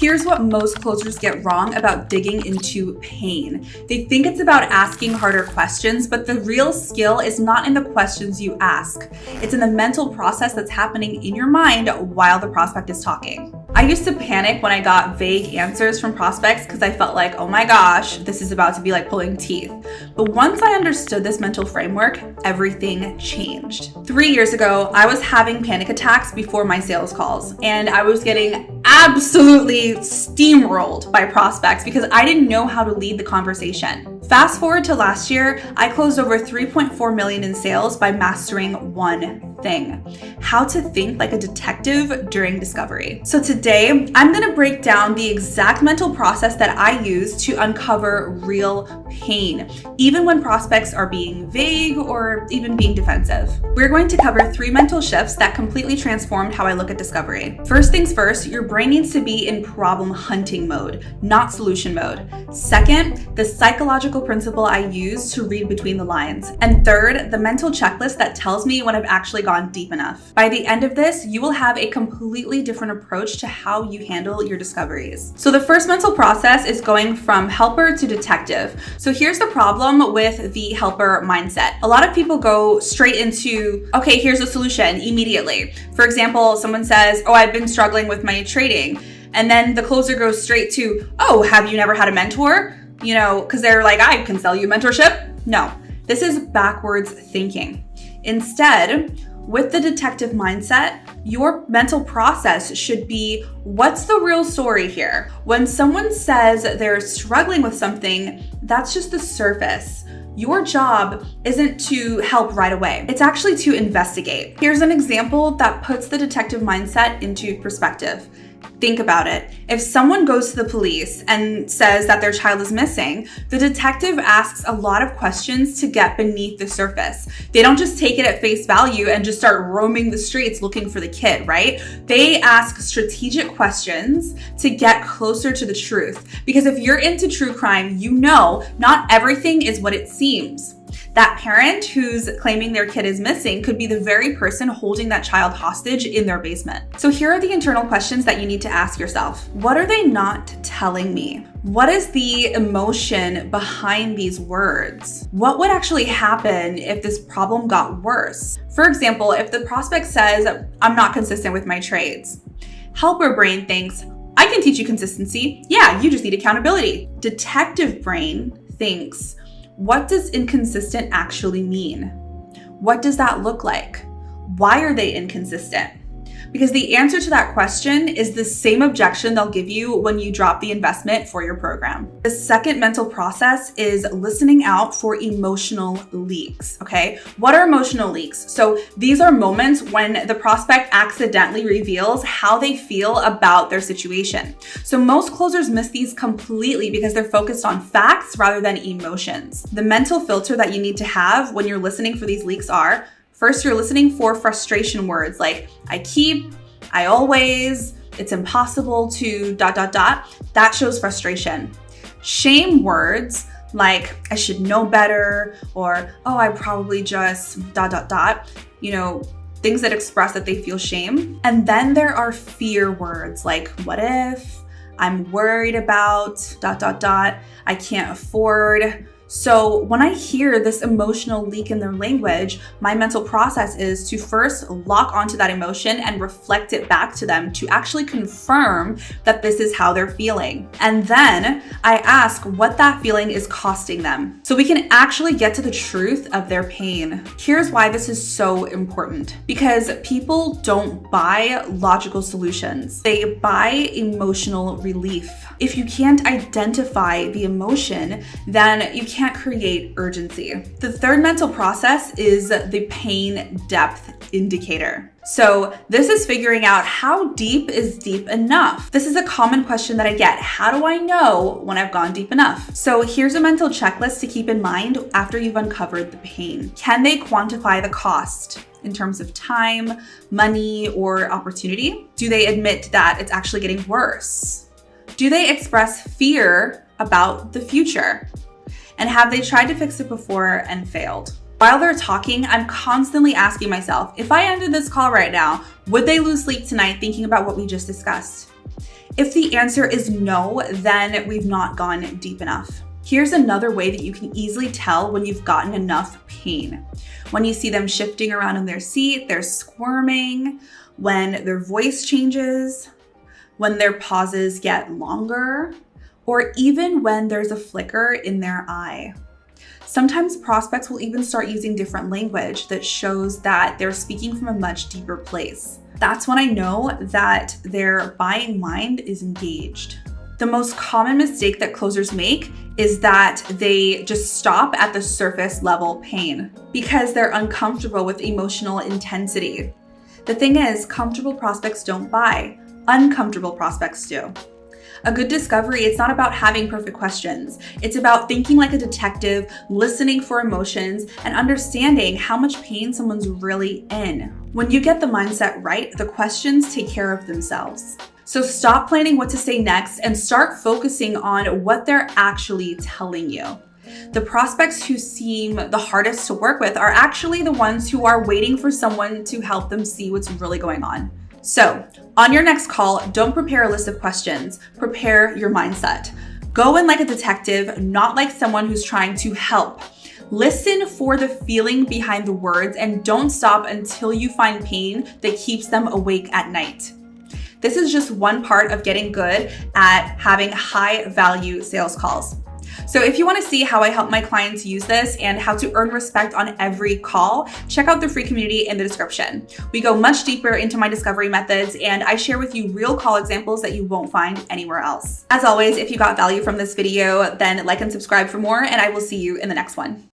Here's what most closers get wrong about digging into pain. They think it's about asking harder questions, but the real skill is not in the questions you ask. It's in the mental process that's happening in your mind while the prospect is talking. I used to panic when I got vague answers from prospects because I felt like, oh my gosh, this is about to be like pulling teeth. But once I understood this mental framework, everything changed. 3 years ago, I was having panic attacks before my sales calls, and I was getting absolutely steamrolled by prospects because I didn't know how to lead the conversation. Fast forward to last year, I closed over 3.4 million in sales by mastering one thing: how to think like a detective during discovery. So today, I'm gonna break down the exact mental process that I use to uncover real pain, even when prospects are being vague or even being defensive. We're going to cover 3 mental shifts that completely transformed how I look at discovery. First things first, your brain needs to be in problem hunting mode, not solution mode. Second, the psychological principle I use to read between the lines. And third, the mental checklist that tells me when I've actually gone deep enough. By the end of this, you will have a completely different approach to how you handle your discoveries. So the first mental process is going from helper to detective. So here's the problem with the helper mindset. A lot of people go straight into, okay, here's a solution immediately. For example, someone says, oh, I've been struggling with my trading. And then the closer goes straight to, oh, have you never had a mentor? You know, because they're like, I can sell you mentorship. No, this is backwards thinking. Instead, with the detective mindset, your mental process should be, what's the real story here? When someone says they're struggling with something, that's just the surface. Your job isn't to help right away. It's actually to investigate. Here's an example that puts the detective mindset into perspective. Think about it. If someone goes to the police and says that their child is missing, the detective asks a lot of questions to get beneath the surface. They don't just take it at face value and just start roaming the streets looking for the kid, right? They ask strategic questions to get closer to the truth. Because if you're into true crime, you know not everything is what it seems. That parent who's claiming their kid is missing could be the very person holding that child hostage in their basement. So here are the internal questions that you need to ask yourself. What are they not telling me? What is the emotion behind these words? What would actually happen if this problem got worse? For example, if the prospect says, I'm not consistent with my trades, helper brain thinks, I can teach you consistency. Yeah, you just need accountability. Detective brain thinks, what does inconsistent actually mean? What does that look like? Why are they inconsistent? Because the answer to that question is the same objection they'll give you when you drop the investment for your program. The second mental process is listening out for emotional leaks, okay? What are emotional leaks? So these are moments when the prospect accidentally reveals how they feel about their situation. So most closers miss these completely because they're focused on facts rather than emotions. The mental filter that you need to have when you're listening for these leaks are, first, you're listening for frustration words like I keep, I always, it's impossible to ... That shows frustration. Shame words like I should know better or oh, I probably just ... You know, things that express that they feel shame. And then there are fear words like what if, I'm worried about ... I can't afford. So when I hear this emotional leak in their language, my mental process is to first lock onto that emotion and reflect it back to them to actually confirm that this is how they're feeling. And then I ask what that feeling is costing them so we can actually get to the truth of their pain. Here's why this is so important. Because people don't buy logical solutions. They buy emotional relief. If you can't identify the emotion, then you can't create urgency. The third mental process is the pain depth indicator. So this is figuring out how deep is deep enough. This is a common question that I get. How do I know when I've gone deep enough? So here's a mental checklist to keep in mind after you've uncovered the pain. Can they quantify the cost in terms of time, money, or opportunity? Do they admit that it's actually getting worse? Do they express fear about the future? And have they tried to fix it before and failed? While they're talking, I'm constantly asking myself, if I ended this call right now, would they lose sleep tonight thinking about what we just discussed? If the answer is no, then we've not gone deep enough. Here's another way that you can easily tell when you've gotten enough pain. When you see them shifting around in their seat, they're squirming, when their voice changes, when their pauses get longer, or even when there's a flicker in their eye. Sometimes prospects will even start using different language that shows that they're speaking from a much deeper place. That's when I know that their buying mind is engaged. The most common mistake that closers make is that they just stop at the surface level pain because they're uncomfortable with emotional intensity. The thing is, comfortable prospects don't buy, uncomfortable prospects do. A good discovery, it's not about having perfect questions. It's about thinking like a detective, listening for emotions, and understanding how much pain someone's really in. When you get the mindset right, the questions take care of themselves. So stop planning what to say next and start focusing on what they're actually telling you. The prospects who seem the hardest to work with are actually the ones who are waiting for someone to help them see what's really going on. So, on your next call, don't prepare a list of questions. Prepare your mindset. Go in like a detective, not like someone who's trying to help. Listen for the feeling behind the words and don't stop until you find pain that keeps them awake at night. This is just one part of getting good at having high value sales calls. So if you want to see how I help my clients use this and how to earn respect on every call, check out the free community in the description. We go much deeper into my discovery methods and I share with you real call examples that you won't find anywhere else. As always, if you got value from this video, then like and subscribe for more and I will see you in the next one.